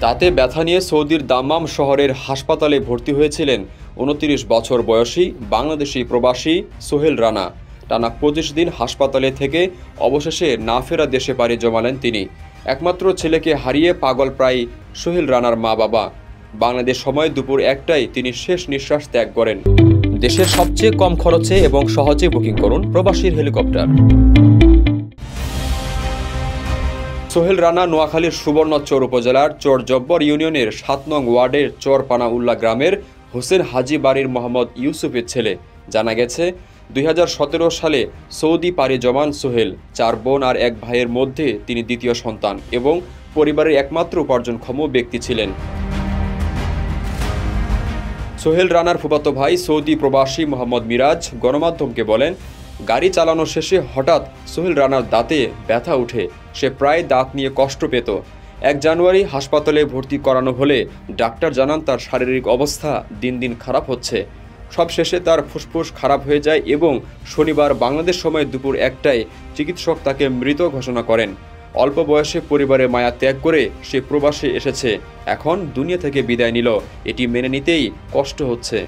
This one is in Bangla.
দাঁতে ব্যথা নিয়ে সৌদির দাম্মাম শহরের হাসপাতালে ভর্তি হয়েছিলেন ২৯ বছর বয়সী বাংলাদেশি প্রবাসী সোহেল রানা। টানা ২৫ দিন হাসপাতালে থেকে অবশেষে না ফেরা দেশে পাড়ি জমালেন তিনি। একমাত্র ছেলেকে হারিয়ে পাগল প্রায় সোহেল রানার মা বাবা। বাংলাদেশ সময় দুপুর ১টায় তিনি শেষ নিঃশ্বাস ত্যাগ করেন। দেশের সবচেয়ে কম খরচে এবং সহজে বুকিং করুন প্রবাসীর হেলিকপ্টার। সোহেল রানা নোয়াখালীর সুবর্ণচর উপজেলার চরজব্বর ইউনিয়নের ৭ নং ওয়ার্ডের চরপানা উল্লা গ্রামের হোসেন হাজি বাড়ির মোহাম্মদ ইউসুফের ছেলে। জানা গেছে ২০১৭ সালে সৌদি পাড়ি জমান সোহেল। ৪ বোন আর ১ ভাইয়ের মধ্যে তিনি দ্বিতীয় সন্তান এবং পরিবারের একমাত্র উপার্জনক্ষম ব্যক্তি ছিলেন। সোহেল রানার ফুফাতো ভাই সৌদি প্রবাসী মোহাম্মদ মিরাজ গণমাধ্যমকে বলেন, গাড়ি চালানো শেষে হঠাৎ সোহেল রানার দাঁতে ব্যথা উঠে সে প্রায় দাঁত নিয়ে কষ্ট পেত। ১ জানুয়ারি হাসপাতালে ভর্তি করানো হলে ডাক্তার জানান তার শারীরিক অবস্থা দিন দিন খারাপ হচ্ছে। সবশেষে তার ফুসফুস খারাপ হয়ে যায় এবং শনিবার বাংলাদেশ সময় দুপুর ১টায় চিকিৎসক তাকে মৃত ঘোষণা করেন। অল্প বয়সে পরিবারের মায়া ত্যাগ করে সে প্রবাসে এসেছে, এখন দুনিয়া থেকে বিদায় নিল। এটি মেনে নিতেই কষ্ট হচ্ছে।